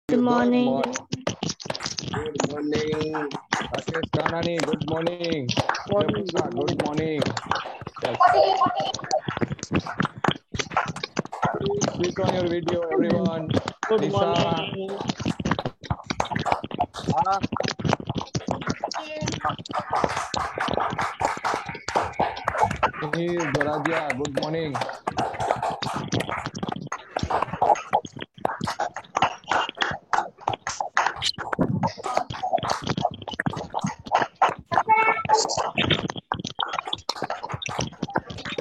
Good morning. Good morning. Rakesh Kanani, good morning. Morning. Jayapurna, good morning. Yes. Please switch on your video, everyone. Good Nisha, morning. हाँ, Mihir Doradia, good morning.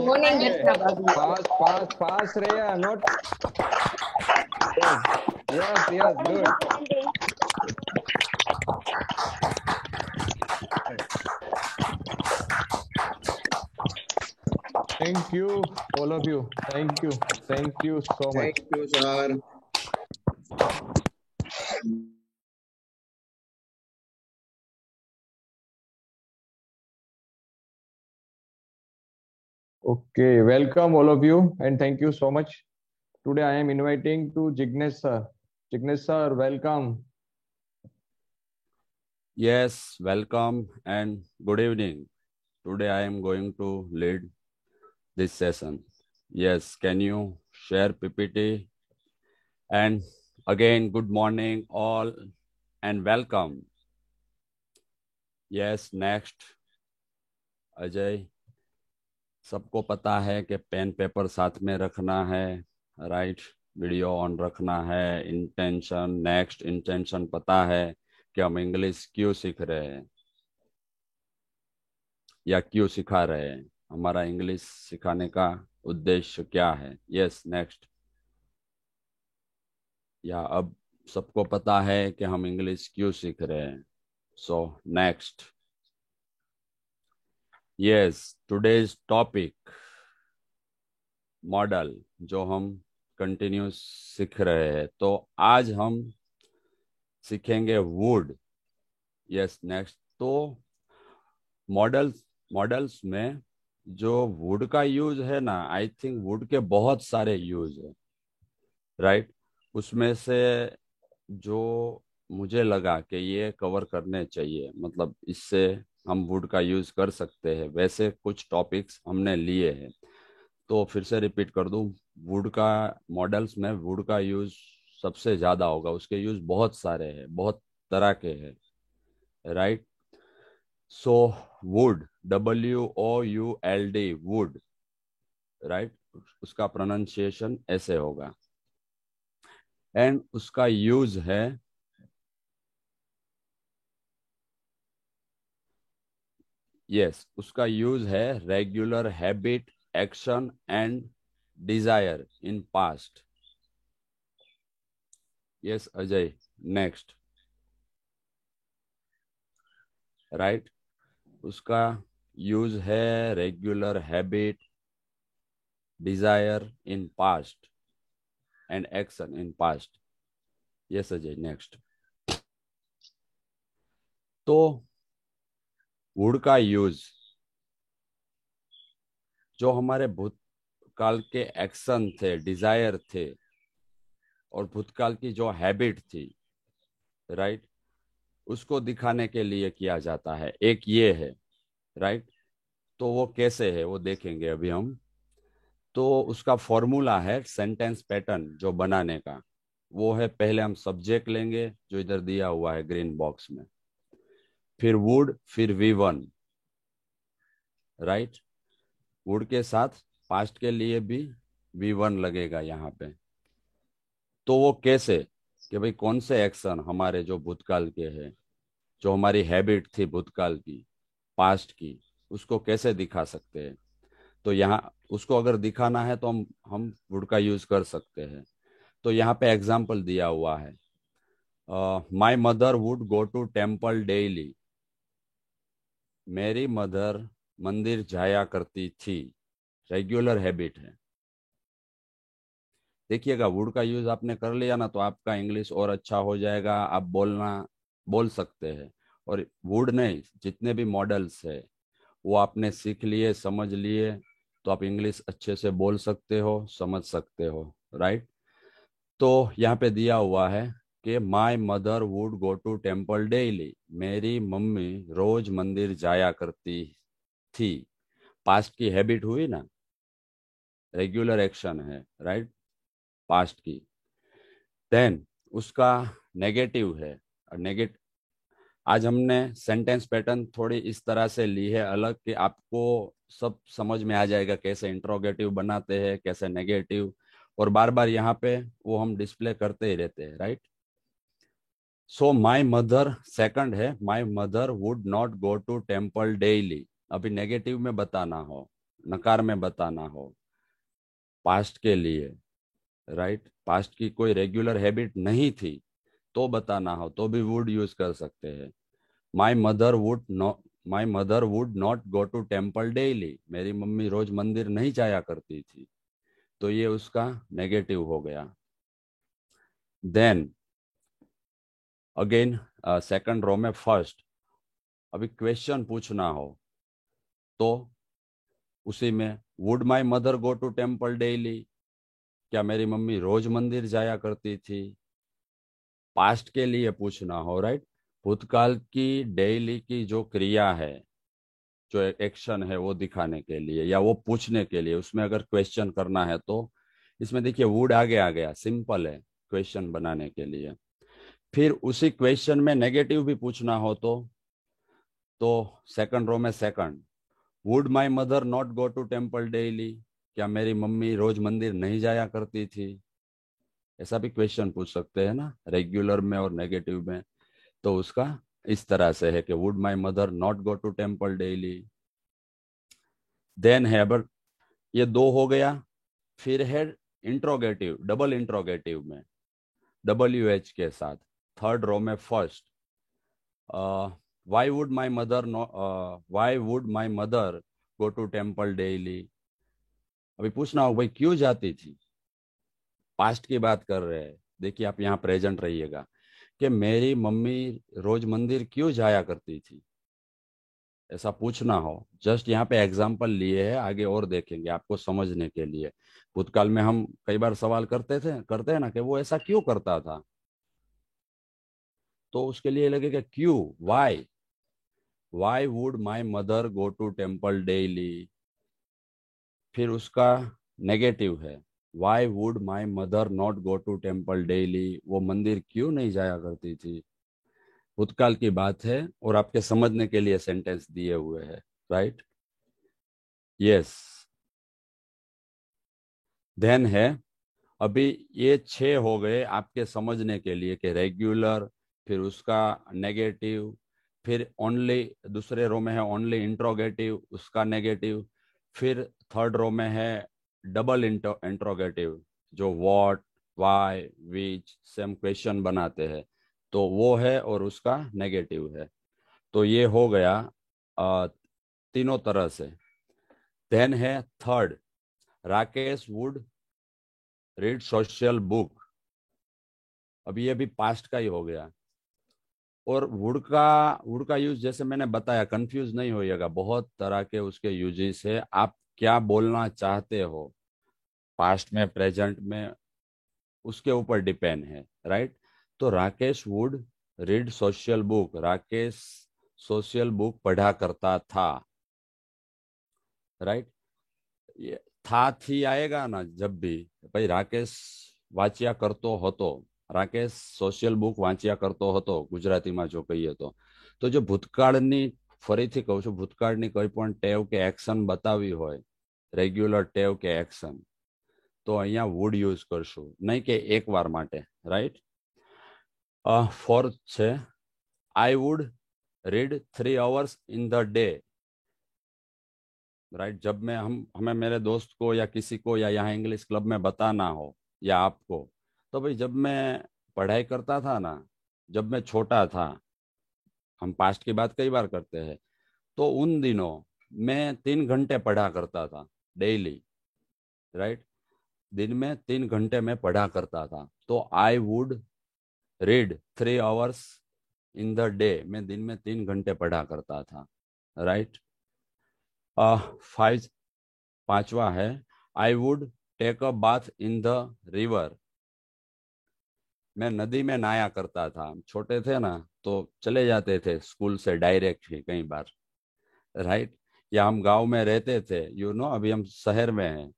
Morning, Okay. Ratna Babu. Pass, Raya, not. Yes, good. Thank you, all of you. Thank you so much. thank you, sir. Okay, welcome all of you, and thank you so much. Today I am inviting to Jignesh sir. Jignesh sir, welcome. Yes, welcome and good evening. Today I am going to lead this session. Yes, can you share PPT? And again, good morning all and welcome. Yes, next, Ajay. सबको पता है कि pen paper साथ में रखना है, right? Video on रखना है. इंटेंशन, नेक्स्ट इंटेंशन पता है कि हम इंग्लिश क्यों सीख रहे हैं या क्यों सिखा रहे हैं, हमारा इंग्लिश सिखाने का उद्देश्य क्या है. Yes, next. या अब सबको पता है कि हम इंग्लिश क्यों सीख रहे हैं. So next. Yes, today's topic model जो हम कंटिन्यूस सीख रहे हैं. तो आज हम सीखेंगे वुड. Yes, next. तो मॉडल्स में जो वुड का यूज है ना, आई थिंक वुड के बहुत सारे यूज है, राइट? उसमें से जो मुझे लगा कि ये कवर करने चाहिए, मतलब इससे हम वुड का यूज कर सकते हैं, वैसे कुछ टॉपिक्स हमने लिए हैं. तो फिर से रिपीट कर दूं, वुड का मॉडल्स में वुड का यूज सबसे ज्यादा होगा. उसके यूज बहुत सारे हैं, बहुत तरह के हैं, right? So would, WOULD, would, right? उसका प्रोनाउंसिएशन ऐसे होगा. एंड उसका यूज है, यस, उसका यूज है regular habit, action and desire in past. Yes Ajay, next. Right, उसका यूज है regular habit, desire in past and action in past. Yes Ajay, next. तो वुड का यूज जो हमारे भूतकाल के एक्शन थे, डिजायर थे, और भूतकाल की जो हैबिट थी, राइट, उसको दिखाने के लिए किया जाता है. एक ये है, राइट? तो वो कैसे है वो देखेंगे अभी हम. तो उसका फॉर्मूला है सेंटेंस पैटर्न जो बनाने का. वो है, पहले हम सब्जेक्ट लेंगे जो इधर दिया हुआ है ग्रीन बॉक्स में, फिर वुड, फिर V1, राइट? वुड के साथ पास्ट के लिए भी V1 लगेगा यहाँ पे. तो वो कैसे, कि भाई कौन से एक्शन हमारे जो भूतकाल के हैं, जो हमारी हैबिट थी भूतकाल की, पास्ट की, उसको कैसे दिखा सकते हैं. तो यहाँ उसको अगर दिखाना है तो हम वुड का यूज कर सकते हैं. तो यहाँ पे एग्जाम्पल दिया हुआ है, my mother would go to temple daily. मेरी मदर मंदिर जाया करती थी, रेगुलर हैबिट है. देखिएगा, वुड का यूज आपने कर लिया ना, तो आपका इंग्लिश और अच्छा हो जाएगा. आप बोल सकते हैं. और वुड नहीं, जितने भी मॉडल्स है वो आपने सीख लिए, समझ लिए, तो आप इंग्लिश अच्छे से बोल सकते हो, समझ सकते हो, राइट? तो यहाँ पे दिया हुआ है कि my mother would go to temple daily, मेरी मम्मी रोज मंदिर जाया करती थी। पास्ट की हैबिट हुई ना, रेगुलर एक्शन है, राइट, पास्ट की। देन उसका नेगेटिव है। नेगेटिव, आज हमने सेंटेंस पैटर्न थोड़ी इस तरह से ली है अलग, कि आपको सब समझ में आ जाएगा कैसे इंट्रोगेटिव बनाते हैं, कैसे नेगेटिव, और बार बार यहाँ पे वो हम डिस्प्ले करते ही रहते हैं, right. So my mother second है, my mother would not go to temple daily. अभी नेगेटिव में बताना हो, नकार में बताना हो, पास्ट के लिए, राइट, पास्ट की कोई रेगुलर हैबिट नहीं थी तो बताना हो तो भी वुड यूज कर सकते हैं। My mother would not, my mother would not go to temple daily, मेरी मम्मी रोज मंदिर नहीं जाया करती थी, तो ये उसका नेगेटिव हो गया। देन अगेन सेकंड रो में फर्स्ट, अभी क्वेश्चन पूछना हो तो उसी में would my mother go to temple daily, क्या मेरी मम्मी रोज मंदिर जाया करती थी। पास्ट के लिए पूछना हो, राइट, भूतकाल की डेली की जो क्रिया है, जो एक्शन है वो दिखाने के लिए या वो पूछने के लिए, उसमें अगर क्वेश्चन करना है तो इसमें देखिए वुड आगे आ गया, सिंपल है क्वेश्चन बनाने के लिए। फिर उसी क्वेश्चन में नेगेटिव भी पूछना हो तो सेकंड रो में second, would my mother not go to temple daily, क्या मेरी मम्मी रोज मंदिर नहीं जाया करती थी। ऐसा भी क्वेश्चन पूछ सकते हैं ना, रेगुलर में और नेगेटिव में। तो उसका इस तरह से है कि would my mother not go to temple daily. Then है, बट ये दो हो गया। फिर है इंट्रोगेटिव, डबल इंट्रोगेटिव में WH के साथ, थर्ड रो में first, why would my mother why would my mother go to temple daily. अभी पूछना हो भाई क्यों जाती थी, पास्ट की बात कर रहे हैं, देखिए आप यहाँ प्रेजेंट रहिएगा, कि मेरी मम्मी रोज मंदिर क्यों जाया करती थी, ऐसा पूछना हो। जस्ट यहाँ पे एग्जाम्पल लिए हैं, आगे और देखेंगे आपको समझने के लिए। भूतकाल में हम कई बार सवाल करते हैं ना कि वो ऐसा क्यों करता था, तो उसके लिए लगेगा क्यों, why, why would my mother go to temple daily. फिर उसका नेगेटिव है, why would my mother not go to temple daily, वो मंदिर क्यों नहीं जाया करती थी। भूतकाल की बात है और आपके समझने के लिए सेंटेंस दिए हुए हैं, राइट। यस। देन है, अभी ये 6 हो गए आपके समझने के लिए कि रेगुलर, फिर उसका नेगेटिव, फिर ओनली, दूसरे रो में है ओनली इंट्रोगेटिव, उसका नेगेटिव। फिर थर्ड रो में है डबल इंट्रोगेटिव, जो what, why, which, same question बनाते हैं, तो वो है और उसका नेगेटिव है। तो ये हो गया अ, तीनों तरह से। देन है third, Rakesh would read social book. अभी ये भी पास्ट का ही हो गया। और वुड का यूज जैसे मैंने बताया, कंफ्यूज नहीं होइएगा, बहुत तरह के उसके यूजेस है। आप क्या बोलना चाहते हो, पास्ट में, प्रेजेंट में, उसके ऊपर डिपेंड है, राइट। तो Rakesh would read social book, Rakesh social book पढ़ा करता था, राइट। ये था थी आएगा ना जब भी, भाई राकेश વાંચ્યા કરતો હતો, રાકેશ સોશિયલ બુક વાંચ્યા કરતો હતો, ગુજરાતીમાં જો કહીએ તો જો ભૂતકાળની, ફરીથી કહું છું, ભૂતકાળની કોઈ પણ ટેવ કે એક્શન બતાવી હોય, રેગ્યુલર ટેવ કે એક્શન, તો અહીંયા વુડ યુઝ કરશું, નહીં કે એક વાર માટે, રાઈટ। फोर्थ છે, I would read 3 hours in the day, right. जब मैं हमें मेरे दोस्त को या किसी को या यहाँ इंग्लिश क्लब में बताना हो या आपको, तो भाई जब मैं पढ़ाई करता था ना, जब मैं छोटा था, हम पास्ट की बात कई बार करते हैं, तो उन दिनों मैं 3 घंटे पढ़ा करता था डेली, राइट। दिन में 3 घंटे में पढ़ा करता था, तो I would read 3 hours in the day, मैं दिन में 3 घंटे पढ़ा करता था, राइट। फाइव, पांचवा है, I would take a bath in the river. मैं नदी में नहाया करता था। हम छोटे थे ना, तो चले जाते थे स्कूल से डायरेक्ट ही कई बार, राइट। या हम गांव में रहते थे, अभी हम शहर में हैं।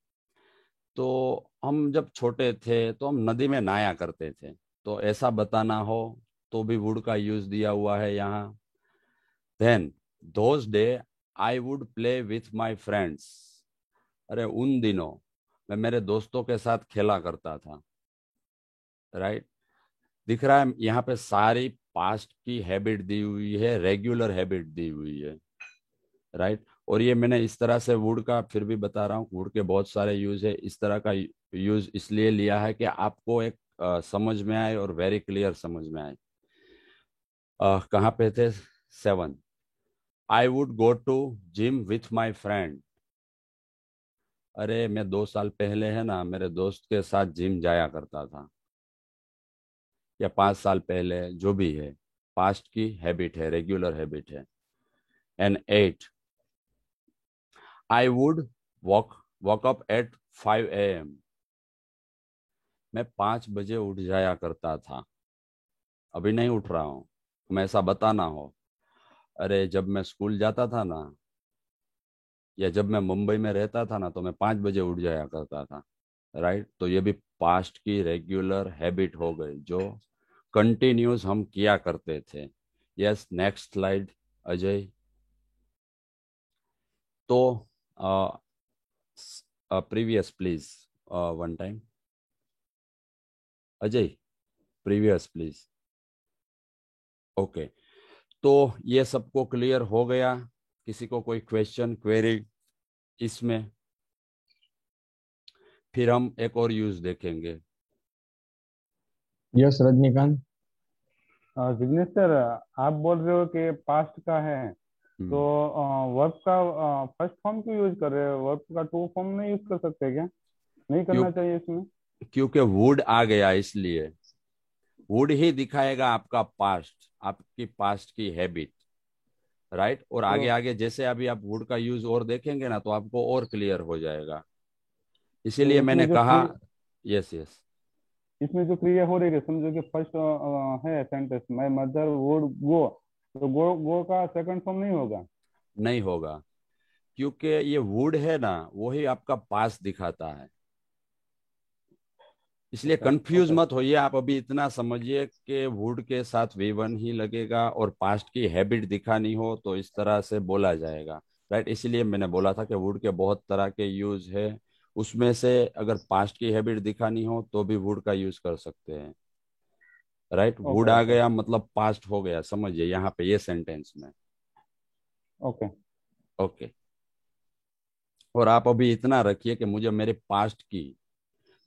तो हम जब छोटे थे तो हम नदी में नहाया करते थे। तो ऐसा बताना हो तो भी वुड का यूज दिया हुआ है यहाँ। Then those day I would play with my friends. अरे उन दिनों मैं मेरे दोस्तों के साथ खेला करता था, राइट। दिख रहा है यहाँ पे सारी पास्ट की हैबिट दी हुई है, रेगुलर हैबिट दी हुई है, राइट। और ये मैंने इस तरह से वुड का फिर भी बता रहा हूँ, वुड के बहुत सारे यूज है। इस तरह का यूज इसलिए लिया है कि आपको एक समझ में आए और वेरी क्लियर समझ में आए। कहाँ पे थे? 7, I would go to gym with my friend. अरे मैं 2 साल पहले है ना मेरे दोस्त के साथ जिम जाया करता था, या 5 साल पहले, जो भी है, पास्ट की हैबिट है, रेगुलर हैबिट है। And 8, I would walk up at 5 AM। मैं 5 बजे उठ जाया करता था। अभी नहीं उठ रहा हूँ, मैं ऐसा बताना हो। अरे जब मैं स्कूल जाता था ना, या जब मैं मुंबई में रहता था ना, तो मैं 5 बजे उठ जाया करता था, राइट। तो ये भी पास्ट की रेगुलर हैबिट हो गई जो कंटिन्यूस हम किया करते थे। Yes, next slide Ajay. तो previous please, one time Ajay, previous please. Okay, तो ये सबको क्लियर हो गया? किसी को कोई क्वेश्चन क्वेरी इसमें? फिर हम एक और यूज देखेंगे। यस रजनीकांत। जिग्नेश सर, आप बोल रहे हो कि पास्ट का है, तो हम्म, वर्ब का फर्स्ट फॉर्म क्यों यूज कर रहे हो? वर्ब का टू फॉर्म नहीं यूज कर सकते क्या? नहीं क्यों? करना चाहिए इसमें? क्योंकि वुड आ गया, इसलिए वुड ही दिखाएगा आपका पास्ट, आपकी पास्ट की हैबिट, राइट। और आगे तो आगे जैसे अभी आप वुड का यूज और देखेंगे ना, तो आपको और क्लियर हो जाएगा। तो इसीलिए मैंने कहा। Yes yes. इसमें जो क्रिया हो रही है, समझो कि फर्स्ट है सेंटेंस, माय मदर वुड गो, तो गो का सेकंड फॉर्म नहीं होगा? नहीं होगा, क्योंकि ये वुड है ना, वही आपका पास्ट दिखाता है। इसलिए अच्छा, कंफ्यूज ओके। मत होइए, आप अभी इतना समझिए कि वुड के साथ V1 ही लगेगा, और पास्ट की हैबिट दिखानी हो तो इस तरह से बोला जाएगा, राइट। इसीलिए मैंने बोला था कि वुड के बहुत तरह के यूज है। उसमें से अगर पास्ट की हैबिट दिखानी हो तो भी वुड का यूज कर सकते हैं, राइट। ओके, वुड आ ओके, गया मतलब पास्ट हो गया, समझिए यहाँ पे ये सेंटेंस में। ओके। ओके। और आप अभी इतना रखिए कि मुझे मेरे पास्ट की,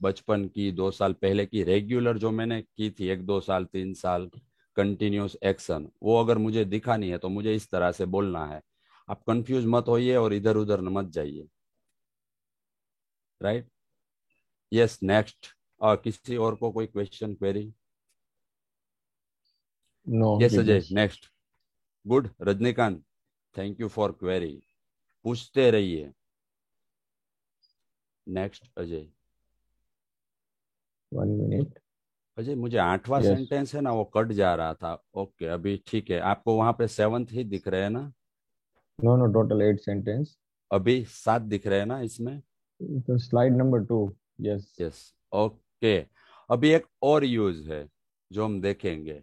बचपन की, 2 साल पहले की रेगुलर जो मैंने की थी, 1 2 साल 3 साल कंटिन्यूस एक्शन, वो अगर मुझे दिखानी है तो मुझे इस तरह से बोलना है। आप कंफ्यूज मत होइए और इधर उधर मत जाइए, राइट। Yes, next. किसी और को कोई question query? No yes Ajay, Jignesh. Next. Good Rajinikanth, thank you for query. पूछते रहिए। नेक्स्ट अजय। 1 मिनट। अजय, मुझे 8वां यस। सेंटेंस है ना, वो कट जा रहा था। ओके, अभी ठीक है। आपको वहां पे 7th ही दिख रहे हैं ना? No no, total 8 sentence. अभी 7 दिख रहे हैं ना इसमें? तो slide number 2। Yes. Yes. Okay. अभी एक और यूज है जो हम देखेंगे।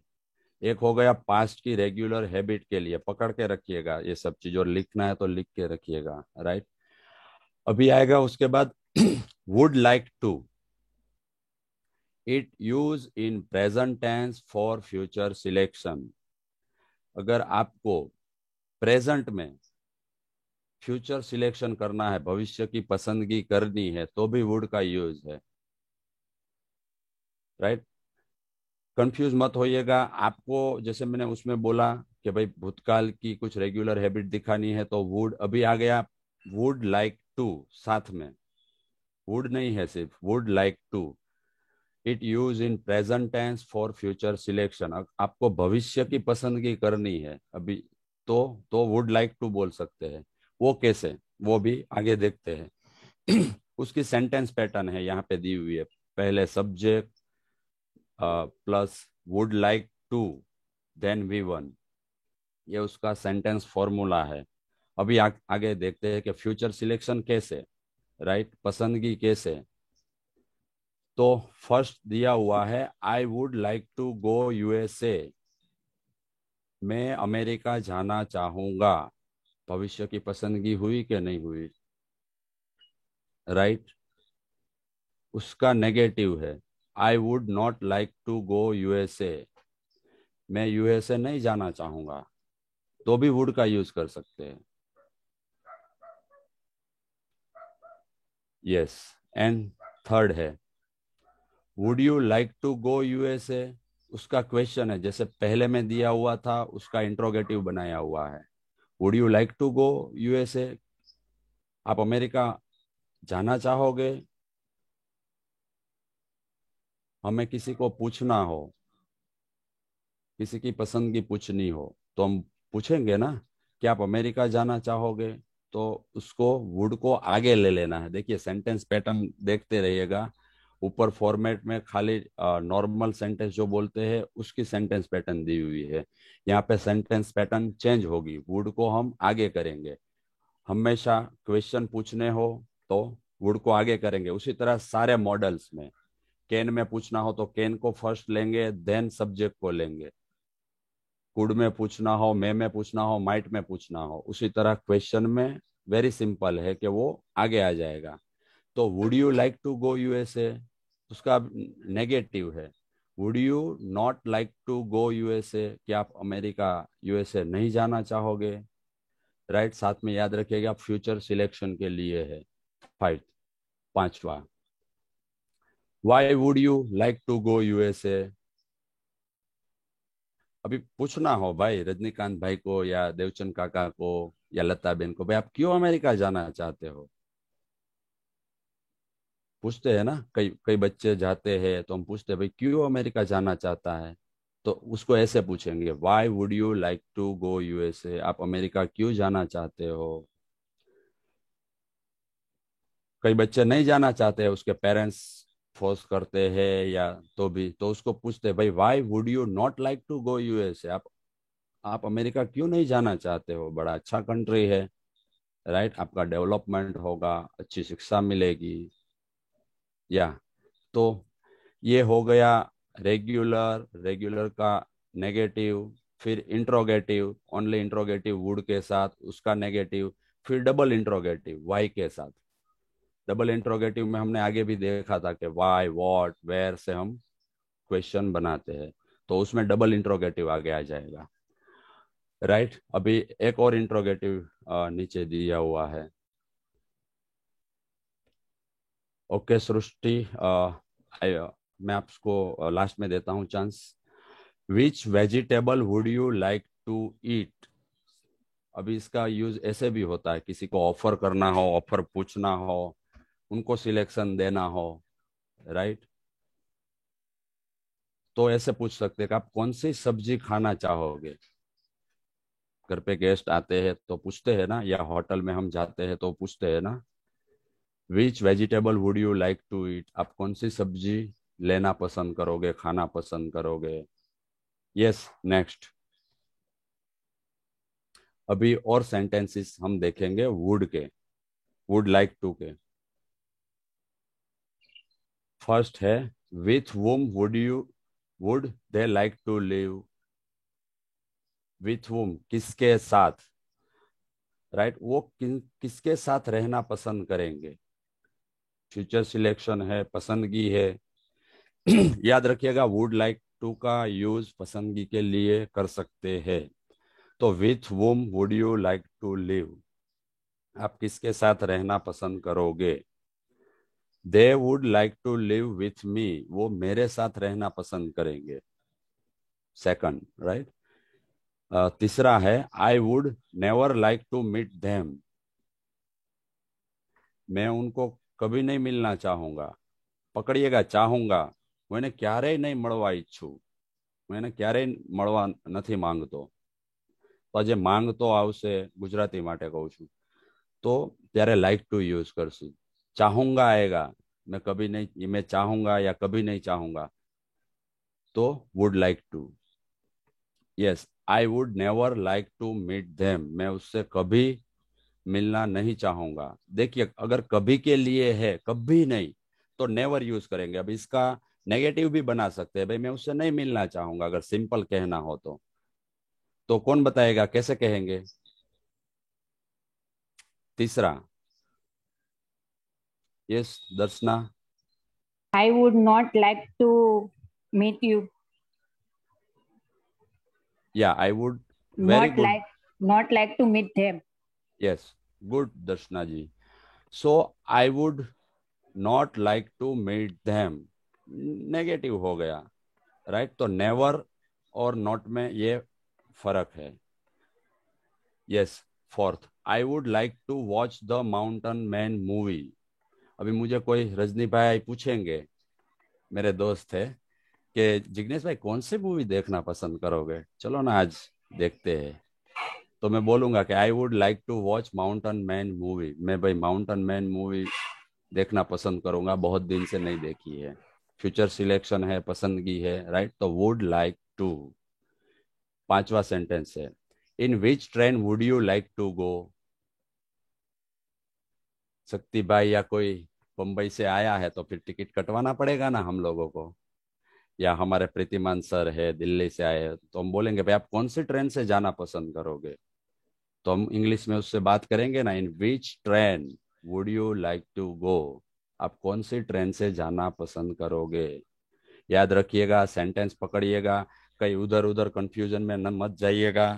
एक हो गया पास्ट की रेगुलर हैबिट के लिए, पकड़ के रखिएगा ये सब चीज, और लिखना है तो लिख के रखिएगा, राइट। अभी आएगा उसके बाद would like to. It use in present tense for future selection. अगर आपको प्रेजेंट में फ्यूचर सिलेक्शन करना है, भविष्य की पसंदगी करनी है, तो भी वुड का यूज है, राइट। कंफ्यूज मत होइएगा। आपको जैसे मैंने उसमें बोला कि भाई भूतकाल की कुछ रेगुलर हैबिट दिखानी है, तो वुड अभी आ गया। वुड लाइक टू साथ में, वुड नहीं है सिर्फ, would like to. It use in present tense for future selection. आपको भविष्य की पसंदगी करनी है अभी, तो वुड लाइक टू बोल सकते हैं। वो कैसे, वो भी आगे देखते हैं। उसकी सेंटेंस पैटर्न है यहाँ पे दी हुई है। पहले subject, plus would like to then we one, ये उसका सेंटेंस फॉर्मूला है। अभी आगे देखते हैं कि फ्यूचर सिलेक्शन कैसे, राइट, पसंदगी कैसे। तो फर्स्ट दिया हुआ है I would like to go USA, मैं अमेरिका जाना चाहूंगा। भविष्य की पसंदगी हुई कि नहीं हुई, राइट। उसका नेगेटिव है I would not like to go USA, मैं यूएसए नहीं जाना चाहूंगा, तो भी वुड का यूज कर सकते हैं। यस। एंड थर्ड है would you like to go USA, उसका क्वेश्चन है, जैसे पहले में दिया हुआ था उसका इंट्रोगेटिव बनाया हुआ है। Would you like to go USA, आप अमेरिका जाना चाहोगे। हमें किसी को पूछना हो, किसी की पसंदगी पूछनी हो, तो हम पूछेंगे ना कि आप अमेरिका जाना चाहोगे, तो उसको वुड को आगे ले लेना है। देखिए सेंटेंस पैटर्न देखते रहिएगा, ऊपर फॉर्मेट में खाली नॉर्मल सेंटेंस जो बोलते हैं उसकी सेंटेंस पैटर्न दी हुई है, यहाँ पे सेंटेंस पैटर्न चेंज होगी, वुड को हम आगे करेंगे। हमेशा क्वेश्चन पूछने हो तो वुड को आगे करेंगे। उसी तरह सारे मॉडल्स में कैन में पूछना हो तो कैन को फर्स्ट लेंगे, देन सब्जेक्ट को लेंगे। कुड में पूछना हो, मे में पूछना हो, माइट में पूछना हो, उसी तरह क्वेश्चन में वेरी सिंपल है कि वो आगे आ जाएगा। तो would you like to go USA, उसका नेगेटिव है would you not like to go USA, कि आप अमेरिका यूएसए नहीं जाना चाहोगे, राइट। साथ में याद रखिएगा फ्यूचर सिलेक्शन के लिए है। पांचवा why would you like to go USA, अभी पूछना हो भाई रजनीकांत भाई को या देवचंद काका को या लता बेन को, भाई आप क्यों अमेरिका जाना चाहते हो, पूछते हैं ना। कई कई बच्चे जाते हैं तो हम पूछते हैं भाई क्यों अमेरिका जाना चाहता है, तो उसको ऐसे पूछेंगे why would you like to go USA, आप अमेरिका क्यों जाना चाहते हो। कई बच्चे नहीं जाना चाहते, उसके पेरेंट्स फोर्स करते हैं या तो भी, तो उसको पूछते हैं भाई why would you not like to go USA, आप अमेरिका क्यों नहीं जाना चाहते हो, बड़ा अच्छा कंट्री है, राइट, आपका डेवलपमेंट होगा, अच्छी शिक्षा मिलेगी। या तो ये हो गया रेगुलर, रेगुलर का नेगेटिव, फिर इंट्रोगेटिव, ओनली इंट्रोगेटिव वुड के साथ उसका नेगेटिव, फिर डबल इंट्रोगेटिव वाई के साथ। डबल इंट्रोगेटिव में हमने आगे भी देखा था कि वाई, व्हाट, वेयर से हम क्वेश्चन बनाते हैं, तो उसमें डबल इंट्रोगेटिव आगे आ जाएगा, राइट। अभी एक और इंट्रोगेटिव नीचे दिया हुआ है। ओके सृष्टि, मैं आपको लास्ट में देता हूँ chance. Which vegetable would you like to eat, अभी इसका यूज ऐसे भी होता है, किसी को ऑफर करना हो, ऑफर पूछना हो, उनको सिलेक्शन देना हो, राइट। तो ऐसे पूछ सकते हैं कि आप कौन सी सब्जी खाना चाहोगे। घर पे गेस्ट आते हैं तो पूछते हैं ना, या होटल में हम जाते हैं तो पूछते हैं ना, which vegetable would you like to eat, आप कौन सी सब्जी लेना पसंद करोगे, खाना पसंद करोगे। Yes, next. अभी और सेंटेंसेस हम देखेंगे वुड के, वुड लाइक टू के। फर्स्ट है with whom would they like to live, with whom किसके साथ, राइट, वो किसके साथ रहना पसंद करेंगे। फ्यूचर सिलेक्शन है, पसंदगी है। याद रखिएगा वुड लाइक टू का यूज पसंदगी के लिए कर सकते हैं। तो with whom would you like to live, आप किसके साथ रहना पसंद करोगे। They would like to live with me, वो मेरे साथ रहना पसंद करेंगे, सेकंड, राइट। तीसरा है I would never like to meet them, मैं उनको कभी नहीं मिलना चाहूंगा। पकड़िएगा चाहूंगा, मैंने क्यारेय नहीं મળવા ઈચ્છું, मैंने ક્યારેય મળવા નથી માંગતો, તો જે માંગતો આવશે ગુજરાતી માટે કહું છું, तो ત્યારે लाइक टू यूज करશું। चाहूंगा आएगा, मैं कभी नहीं, मैं चाहूंगा या कभी नहीं चाहूंगा, तो would like to. Yes, I would never like to meet them, मैं उससे कभी मिलना नहीं चाहूंगा। देखिए, अगर कभी के लिए है, कभी नहीं, तो नेवर यूज करेंगे। अब इसका नेगेटिव भी बना सकते हैं, भाई मैं उससे नहीं मिलना चाहूंगा, अगर सिंपल कहना हो तो कौन बताएगा कैसे कहेंगे? तीसरा, yes Darshana. I would not like to meet you. या I would, very Not good. like not like to meet them. Yes, good Darshana ji. So I would not like to meet them, negative हो गया, राइट? तो never और not में ये फर्क है। Yes, fourth, I would like to watch the mountain man movie. अभी मुझे कोई रजनी भाई पूछेंगे, मेरे दोस्त है, कि जिग्नेश भाई कौन सी मूवी देखना पसंद करोगे, चलो ना आज देखते हैं। तो मैं बोलूंगा कि I would like to watch mountain man movie. मैं भाई माउंटेन मैन मूवी देखना पसंद करूंगा, बहुत दिन से नहीं देखी है। फ्यूचर सिलेक्शन है, पसंदगी है, राइट? तो वुड लाइक टू। पांचवा सेंटेंस है, in which train would you like to go. Shakti भाई या कोई बम्बई से आया है तो फिर टिकट कटवाना पड़ेगा ना हम लोगों को। या हमारे प्रीतिमान सर है, दिल्ली से आए हैं, तो हम बोलेंगे भाई आप कौन सी ट्रेन से जाना पसंद करोगे, तो हम इंग्लिश में उससे बात करेंगे ना, in which train would you like to go. आप कौन सी ट्रेन से जाना पसंद करोगे। याद रखिएगा, सेंटेंस पकड़िएगा, कहीं उधर उधर कंफ्यूजन में न मत जाइएगा।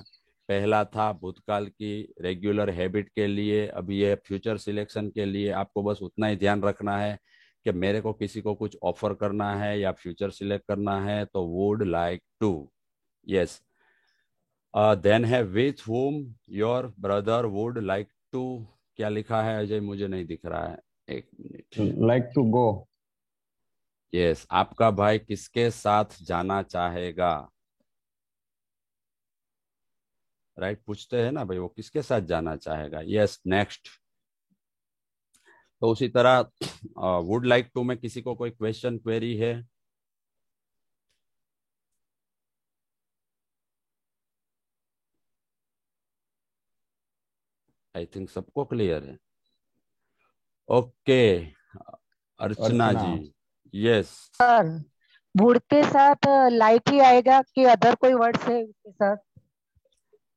पहला था भूतकाल की रेगुलर हैबिट के लिए, अभी ये फ्यूचर सिलेक्शन के लिए। आपको बस उतना ही ध्यान रखना है कि मेरे को किसी को कुछ ऑफर करना है या फ्यूचर सिलेक्ट करना है, तो would like to. Yes, then है with whom your brother would like to. क्या लिखा है अजय, मुझे नहीं दिख रहा है, एक minute. Like to go. Yes, आपका भाई किसके साथ जाना चाहेगा, राइट? पूछते हैं ना भाई वो किसके साथ जाना चाहेगा। Yes, next. तो उसी तरह वुड लाइक टू में किसी को कोई क्वेश्चन क्वेरी है? आई थिंक सबको क्लियर है। ओके, अर्चना अर्चना। जी। यस, सर, वुड के साथ लाइक ही आएगा कि अदर कोई वर्ड्स है उसके साथ?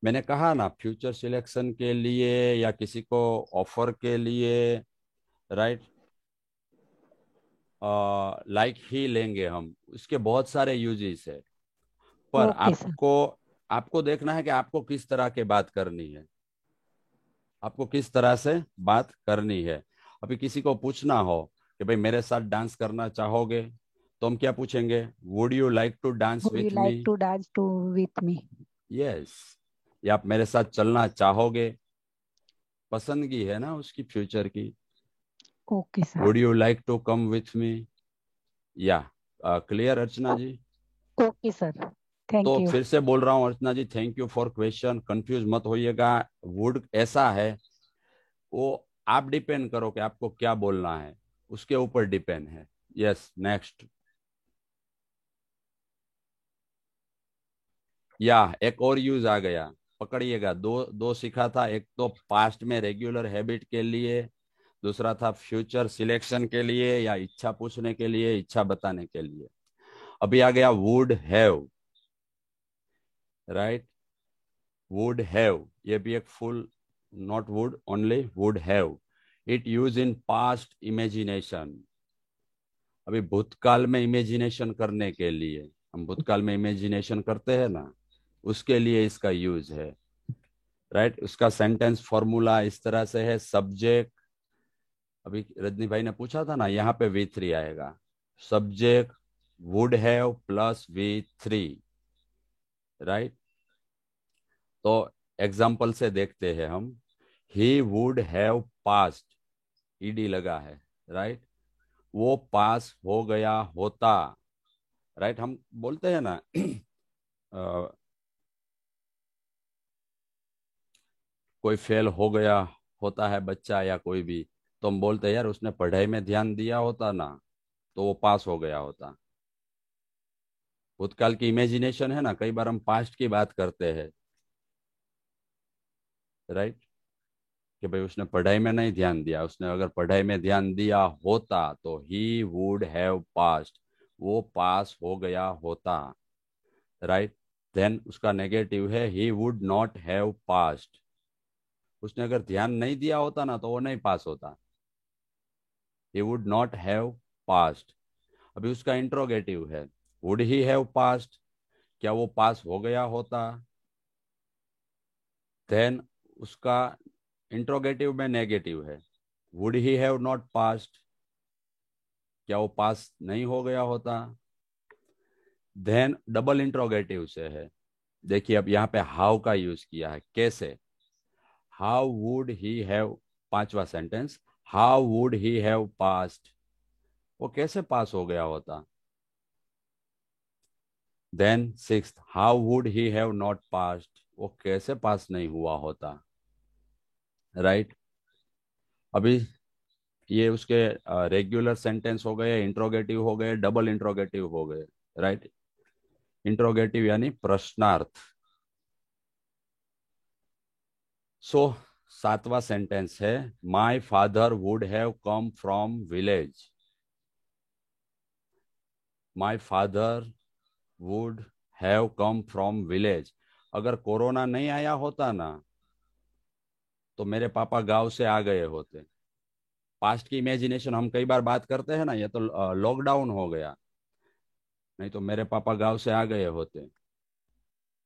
मैंने कहा ना, फ्यूचर सिलेक्शन के लिए या किसी को ऑफर के लिए, राइट, लाइक ही लेंगे हम। उसके बहुत सारे यूजेस है, पर ओके सर। आपको आपको देखना है कि आपको किस तरह के बात करनी है, आपको किस तरह से बात करनी है। अभी किसी को पूछना हो कि भाई मेरे साथ डांस करना चाहोगे, तो हम क्या पूछेंगे? Would you like to dance would you with me. Like to dance to with me? Yes, या आप मेरे साथ चलना चाहोगे, पसंदगी है ना उसकी फ्यूचर की। Okay sir. Would you like to come with me. या clear Archana ji? Okay sir, thank तो यू। फिर से बोल रहा हूँ Archana ji, thank you for question. Confuse मत होइएगा, वुड ऐसा है, वो आप डिपेंड करो कि आपको क्या बोलना है, उसके ऊपर डिपेंड है। Yes, next. या एक और यूज आ गया, पकड़िएगा। दो दो सीखा था, एक तो पास्ट में रेगुलर हैबिट के लिए, दूसरा था फ्यूचर सिलेक्शन के लिए या इच्छा पूछने के लिए, इच्छा बताने के लिए। अभी आ गया would have, right? Would have, ये भी एक full, not would only, would have. It use in past imagination. अभी भूतकाल में इमेजिनेशन करने के लिए, हम भूतकाल में इमेजिनेशन करते हैं ना, उसके लिए इसका यूज है, राइट? उसका सेंटेंस फॉर्मूला इस तरह से है, सब्जेक्ट, अभी रजनी भाई ने पूछा था ना, यहाँ पे V3 आएगा। Subject would have plus V3, right? तो एग्जाम्पल से देखते हैं हम। He would have passed, ED लगा है, राइट? वो पास हो गया होता, राइट? हम बोलते हैं ना कोई फेल हो गया होता है बच्चा या कोई भी, तो हम बोलते हैं यार उसने पढ़ाई में ध्यान दिया होता ना, तो वो पास हो गया होता। भूतकाल की इमेजिनेशन है ना, कई बार हम पास्ट की बात करते हैं, राइट, कि भाई उसने पढ़ाई में नहीं ध्यान दिया, उसने अगर पढ़ाई में ध्यान दिया होता तो ही वुड हैव पास्ट, वो पास हो गया होता, राइट। देन उसका नेगेटिव है he would not have past, उसने अगर ध्यान नहीं दिया होता ना तो वो नहीं पास होता, he would not have past. अभी उसका इंट्रोगेटिव है वुड ही हैव पास्ट, क्या वो पास हो गया होता। देन उसका इंट्रोगेटिव में नेगेटिव है would he have not past, क्या वो पास नहीं हो गया होता। देन डबल इंट्रोगेटिव से है, देखिए अब यहाँ पे हाउ का यूज किया है, कैसे, हाउ वुड ही हैव, पांचवा sentence, how would he have passed, वो कैसे पास हो गया होता। Then sixth, how would he have not passed, वो कैसे पास नहीं हुआ होता, राइट। अभी ये उसके रेगुलर सेंटेंस हो गए, इंट्रोगेटिव हो गए, डबल इंट्रोगेटिव हो गए, राइट। इंट्रोगेटिव यानी प्रश्नार्थ। सो सातवां सेंटेंस है my father would have come from village, my father would have come from village, अगर कोरोना नहीं आया होता ना तो मेरे पापा गांव से आ गए होते। पास्ट की इमेजिनेशन हम कई बार बात करते हैं ना, ये तो लॉकडाउन हो गया, नहीं तो मेरे पापा गांव से आ गए होते,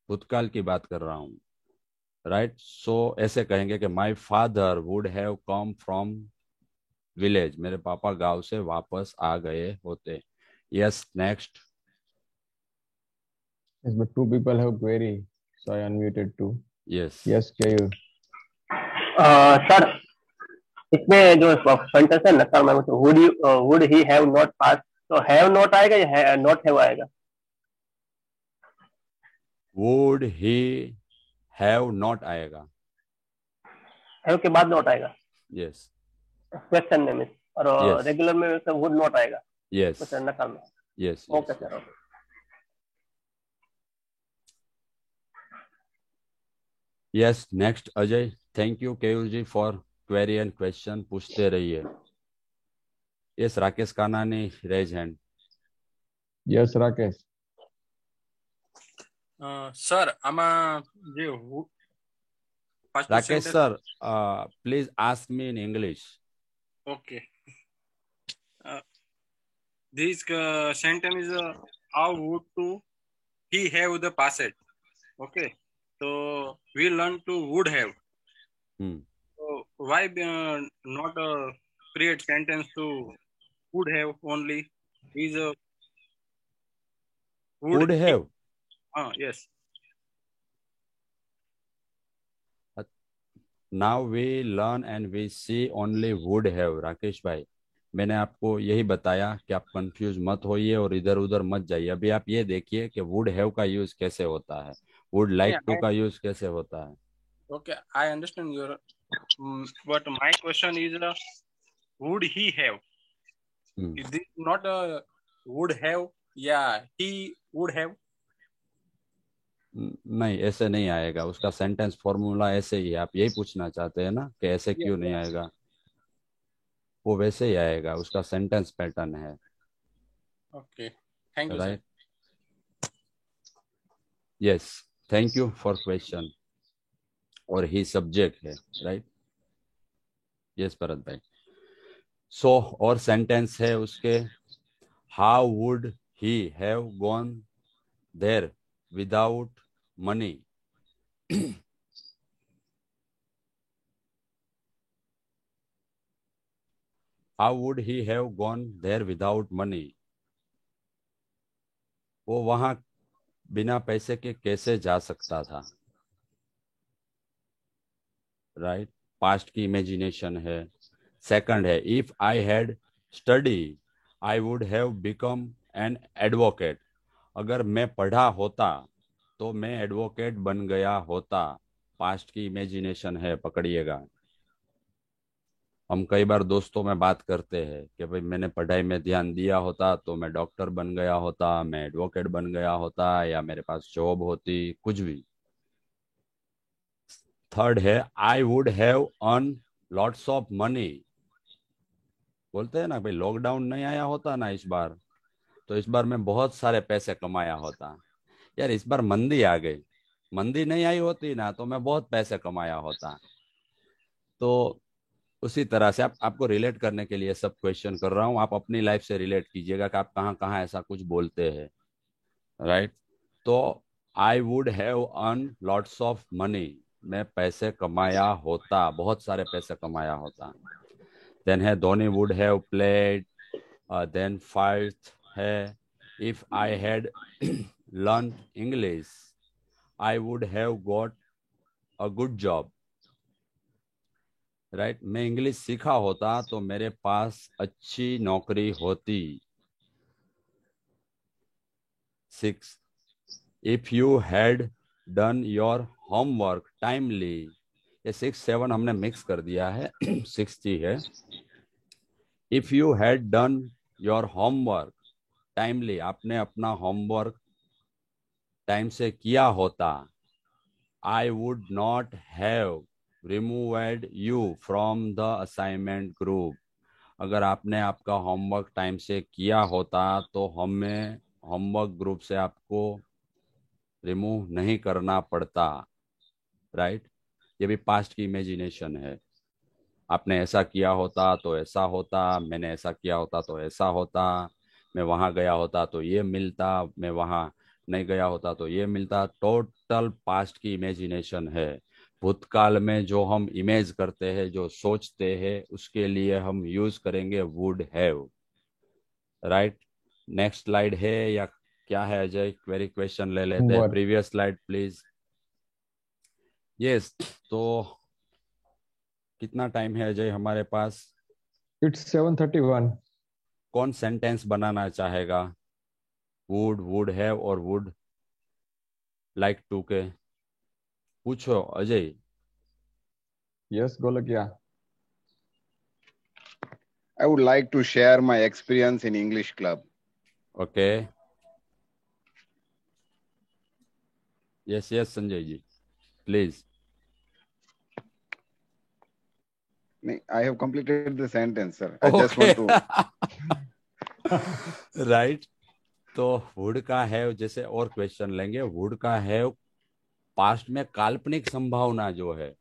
भूतकाल की बात कर रहा हूँ, राइट। सो ऐसे कहेंगे कि my father would have come from village, मेरे पापा गांव से वापस आ गए होते। Yes, next. Yes, but two people have query, so I unmuted too. Yes Yes, Kayur. Sir इसमें जो सेंटेंस है ना सर, मैं would he have not pass, तो हैव नॉट आएगा या नॉट हैव आएगा? वुड ही हैव नॉट आएगा, हैव के बाद नॉट आएगा यस क्वेश्चन में, और Yes. रेगुलर में वुड नॉट आएगा यस क्वेश्चन नकल में। Yes okay sir, okay. Yes, next Ajay. Thank you Keyur ji for query and question, पूछते रहिए। Yes, Rakesh Kanani raise hand. Yes, Rakesh. Sir આમાં જે પાછું Rakesh sentence- sir, please ask me in English. Okay. This sentence is how would to he have the past. Okay. So we learn to would have. So why not create sentence to would have only? Is would have, yes. Now we learn and we see only would have. Rakesh भाई, मैंने आपको यही बताया कि आप confuse मत होइए और इधर उधर मत जाइए। अभी आप ये देखिए कि वुड हैव का यूज कैसे होता है, वुड लाइक टू का यूज कैसे होता है। Okay, I understand your. But my question is, would he have? Is this not would have? Yeah, he would have. नहीं, ऐसे नहीं आएगा, उसका सेंटेंस फॉर्मूला ऐसे ही है। आप यही पूछना चाहते हैं ना कि ऐसे क्यों नहीं आएगा, वो वैसे ही आएगा, उसका सेंटेंस पैटर्न है, Okay, thank you, right. Yes, thank you for question. और ही सब्जेक्ट है, राइट। यस भरत भाई। सो और सेंटेंस है उसके, how would he have gone there without money. How would he have gone there without money, वो वहां बिना पैसे के कैसे जा सकता था, राइट। पास्ट की इमेजिनेशन है। सेकंड है, if I had study I would have become an advocate, अगर मैं पढ़ा होता तो मैं एडवोकेट बन गया होता, पास्ट की इमेजिनेशन है, पकड़िएगा। हम कई बार दोस्तों में बात करते हैं कि भाई मैंने पढ़ाई में ध्यान दिया होता तो मैं डॉक्टर बन गया होता, मैं एडवोकेट बन गया होता, या मेरे पास जॉब होती, कुछ भी। थर्ड है I would have earn lots of money. बोलते हैं ना भाई, लॉकडाउन नहीं आया होता ना इस बार, तो इस बार मैं बहुत सारे पैसे कमाया होता। यार इस बार मंदी आ गई, मंदी नहीं आई होती ना तो मैं बहुत पैसे कमाया होता। तो उसी तरह से आपको रिलेट करने के लिए सब क्वेश्चन कर रहा हूँ, आप अपनी लाइफ से रिलेट कीजिएगा कि आप कहाँ कहाँ ऐसा कुछ बोलते हैं, राइट। तो आई would have earn lots of money, मैं पैसे कमाया होता, बहुत सारे पैसे कमाया होता। देन है Dhoni would have played. Then five है if I had learn English I would have got a good job, right. मैं इंग्लिश सीखा होता तो मेरे पास अच्छी नौकरी होती। 6 if you had done your homework timely. ये 6 7 हमने मिक्स कर दिया है। 60 है if you had done your homework timely, आपने अपना होमवर्क टाइम से किया होता। आई would not have removed you from the assignment group. अगर आपने आपका होमवर्क टाइम से किया होता तो हमें होमवर्क ग्रुप से आपको रिमूव नहीं करना पड़ता, राइट। ये भी पास्ट की इमेजिनेशन है। आपने ऐसा किया होता तो ऐसा होता, मैंने ऐसा किया होता तो ऐसा होता, मैं वहां गया होता तो ये मिलता, मैं वहां नहीं गया होता तो ये मिलता। टोटल पास्ट की इमेजिनेशन है। भूतकाल में जो हम इमेज करते हैं, जो सोचते हैं, उसके लिए हम यूज करेंगे would have, right. Next slide है या क्या है अजय, क्वेरी क्वेश्चन ले लेते हैं। Homework. Previous slide please. Yes, तो कितना टाइम है अजय हमारे पास? इट्स 7:31। कौन सेंटेंस बनाना चाहेगा? वुड, वुड हैव और वुड लाइक टू के पूछो Ajay. Yes Golakiya. I would like to share my experience in English club. Okay, yes yes Sanjay ji please. I have completed the sentence, sir. I just want to. Right. तो would का have जैसे और question लेंगे। Would का have past में काल्पनिक संभावना जो है,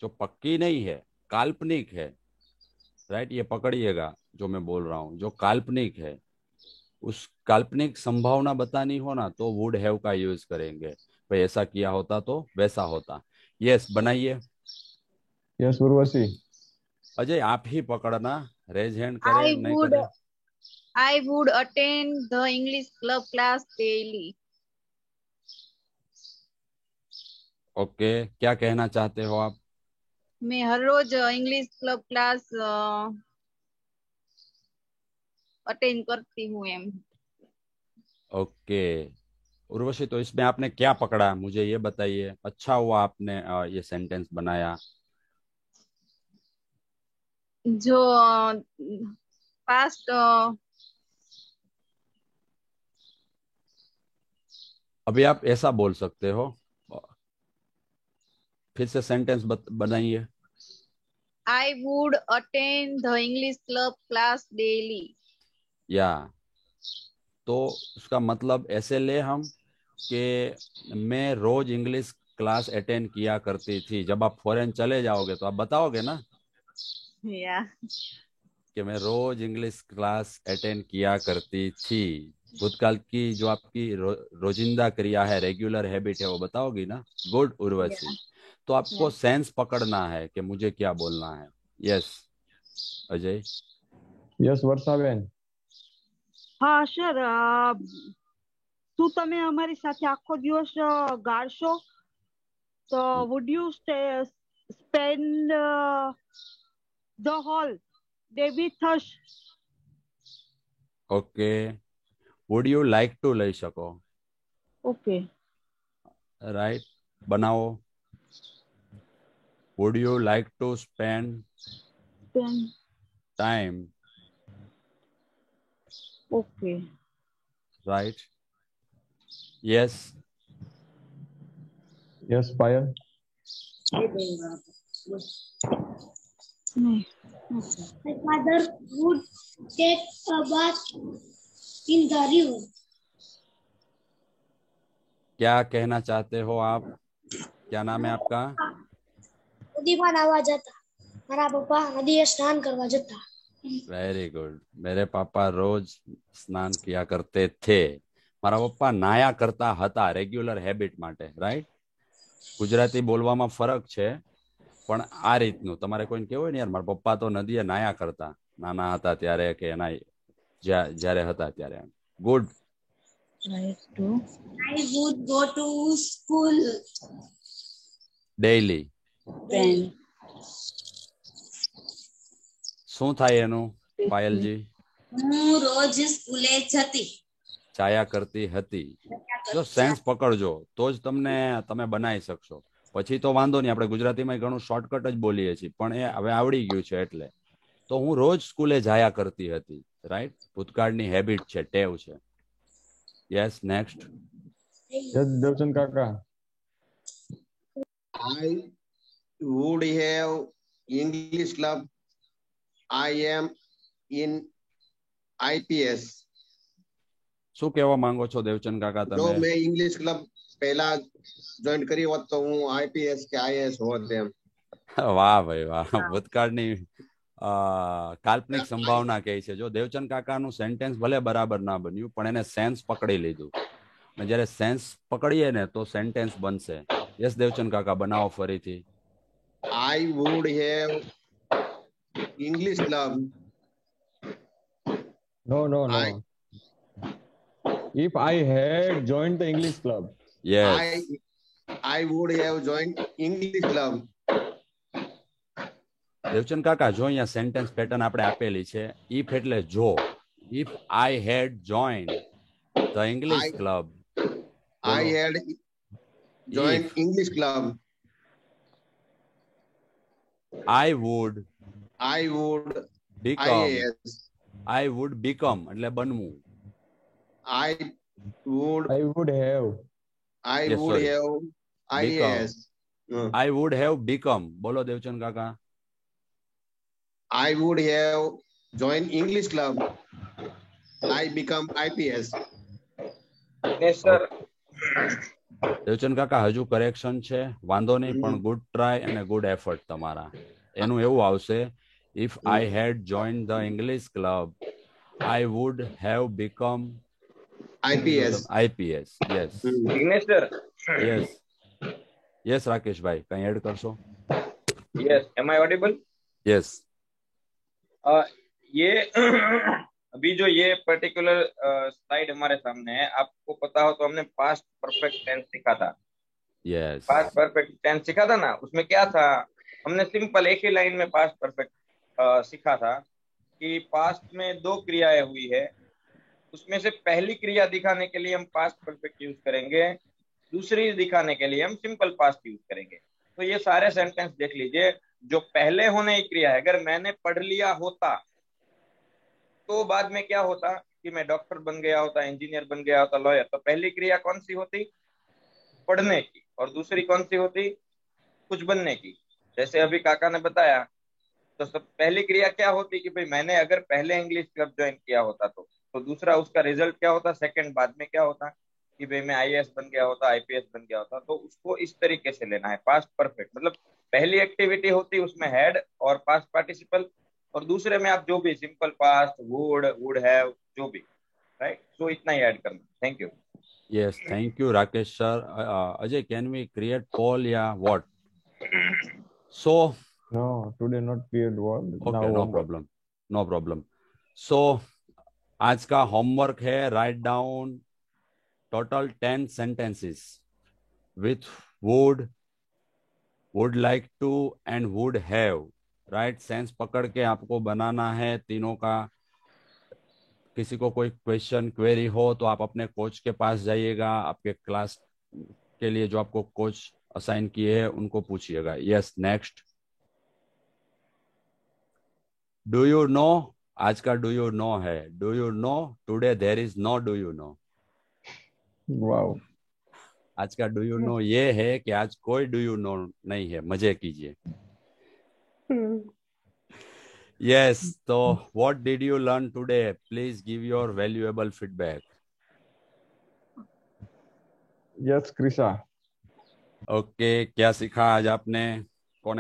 जो पक्की नहीं है, काल्पनिक है, राइट। ये पकड़िएगा जो मैं बोल रहा हूँ, जो काल्पनिक है, उस काल्पनिक संभावना बतानी हो ना तो वुड हैव का यूज करेंगे। भाई ऐसा किया होता तो वैसा होता। यस बनाइए। यस उर्वशी। अजय आप ही पकड़ना, रेज हैंड करे नहीं करे। I would attend the English club class daily. Okay, क्या कहना चाहते हो आप? मैं हर रोज इंग्लिश क्लब क्लास अटेंड करती हूँ एम। ओके उर्वशी, तो इसमें आपने क्या पकड़ा मुझे ये बताइए। अच्छा हुआ आपने ये सेंटेंस बनाया। जो पास्ट अभी आप ऐसा बोल सकते हो, फिर से सेंटेंस बनाइए। I would attend the English club class daily. या तो उसका मतलब ऐसे ले हम कि मैं रोज इंग्लिश क्लास अटेंड किया करती थी। जब आप फॉरेन चले जाओगे तो आप बताओगे ना Yeah. कि मैं रोज इंग्लिश क्लास अटेंड किया करती थी। भूतकाल की जो आपकी रोजिंदा क्रिया है, रेगुलर हैबिट है, वो बताओगी ना। गुड उर्वशी। तो आपको सेंस पकड़ना है कि मुझे क्या बोलना है। यस अजय। यस વર્ષાબેન। હા સર શું તમે અમારી સાથે આખો દિવસ ગાળશો તો would you spend the whole day with us? Okay, would you like to લઈ શકો, Okay. राइट। बनाओ, would you like to spend time, Okay. right? Yes. Yes, Payal. नहीं. My father would take a bath in the river. क्या कहना चाहते हो आप? क्या नाम है आपका? નદીમાં નાહવા જતા. મારા પપ્પા નદીએ સ્નાન કરવા જતા. Very good. मेरे पापा रोज સ્નાન કિયા કરતે થે. મારા પપ્પા નાયા કરતા હતા રેગ્યુલર હેબિટ માટે, રાઈટ? ગુજરાતી બોલવામાં ફરક છે, પણ આ રીતનું તમારે કોઈને કહેવું હોય ને યાર મારા પપ્પા તો નદીએ નાયા કરતા નાના હતા ત્યારે કે એના જ્યારે હતા ત્યારે. Good. Right to. I would go to school daily. Pen. શું થાય એનું પાયલજી? હું રોજ સ્કૂલે જતી. ચાયા કરતી હતી. જો સેન્સ પકડજો તો જ તમે બનાવી શકશો. પછી તો વાંધો નહીં, આપણે ગુજરાતીમાં ઘણું શોર્ટકટ જ બોલીએ છીએ, પણ એ હવે આવડી ગયું છે એટલે. તો હું રોજ સ્કૂલે જાયા કરતી હતી, રાઈટ? ભૂતકાળની હેબિટ છે, ટેવ છે. Yes, next. Yes, Devchan Kaka. I would have English club. I am in IPS. શું કહેવા માંગો છો દેવચંદ કાકા જો તમે? મેં ઇંગ્લિશ ક્લબ પહેલા જોઈન કરી હોત તો હું IPS કે IAS હોત એમ. વાહ ભાઈ વાહ. ભૂતકાળની કાલ્પનિક સંભાવના કહે છે. જો દેવચંદ કાકાનું સેન્ટેન્સ ભલે બરાબર ના બન્યું, પણ એને સેન્સ પકડી લીધું. અને જ્યારે સેન્સ પકડીએ ને તો સેન્ટેન્સ બનશે. યસ દેવચંદ કાકા, બનાવો ફરીથી. I would have English club. No. I- If I had joined the English club. Yes. I would have joined English club. Devchand કાકા જો અહીંયા સેન્ટેન્સ પેટર્ન આપણે આપેલી છે. ઇફ એટલે જો. If I had join the English club. I had joined English club. I would become. IAS. I would become એટલે બનવું. I would I would have. Yes, sorry. have IAS. I would have become. બોલો દેવચંદ કાકા. I would have joined English club. I become IPS. Yes, sir. Devchand કાકા હજુ correction છે, વાંધો નહીં, પણ ગુડ ટ્રાય અને ગુડ એફર્ટ તમારા. એનું એવું આવશે, if I had join the English club I would have become IPS. IPS. Yes Vignesh, sir. Yes yes. રાકેશભાઈ કઈ એડ કરશો? Yes. Am I audible? Yes. ये अभी जो ये पर्टिकुलर स्लाइड हमारे सामने है, आपको पता हो तो हमने पास्ट परफेक्ट टेंस सीखा था. યસ. पास्ट परफेक्ट टेंस सीखा था ना, उसमें क्या था, हमने सिंपल एक ही लाइन में पास्ट परफेक्ट सीखा था कि पास्ट में 2 क्रियाएं हुई है, उसमें से पहली क्रिया दिखाने के लिए हम पास्ट परफेक्ट यूज करेंगे, दूसरी दिखाने के लिए हम सिंपल पास्ट यूज करेंगे. तो ये सारे सेंटेंस देख लीजिए. जो पहले होने की क्रिया है, अगर मैंने पढ़ लिया होता तो बाद में क्या होता कि मैं डॉक्टर बन गया होता, इंजीनियर बन गया होता, लॉयर. तो पहली क्रिया कौन सी होती? पढ़ने की. और दूसरी कौन सी होती? कुछ बनने की. जैसे अभी काका ने बताया, तो सब पहली क्रिया क्या होती कि भाई मैंने अगर पहले इंग्लिश क्लब ज्वाइन किया होता तो दूसरा उसका रिजल्ट क्या होता, सेकंड बाद में क्या होता कि भाई मैं IAS बन गया होता, IPS बन गया होता. तो उसको इस तरीके से लेना है. पास्ट परफेक्ट मतलब पहली एक्टिविटी होती उसमें हैड और पास्ट पार्टिसिपल, और दूसरे में आप जो भी सिंपल पास्ट, वुड हैव, जो भी, राइट. सो इतना ही ऐड करना. Thank you. Yes, thank you, Rakesh sir. Ajay, can we create poll? Yeah, what? So, No, today not period one. okay, Now no homework. problem, no problem. So, आज का homework है, write down total 10 sentences with would like to and would have, right? Sense पकड़ के आपको बनाना है तीनों का. किसी को कोई क्वेश्चन क्वेरी हो तो आप अपने कोच के पास जाइएगा, आपके क्लास के लिए जो आपको कोच असाइन किए हैं उनको पूछिएगा. Yes, next. Do you know, आज का डू यू नो है, do you know today there is no do you know. Wow. आज का डू यू नो ये है कि आज कोई डू यू नो नहीं है, मजे कीजिए। यस, तो what did you learn today? Please give your valuable feedback. Yes Krisha. Okay, क्या सीखा आज आपने? कौन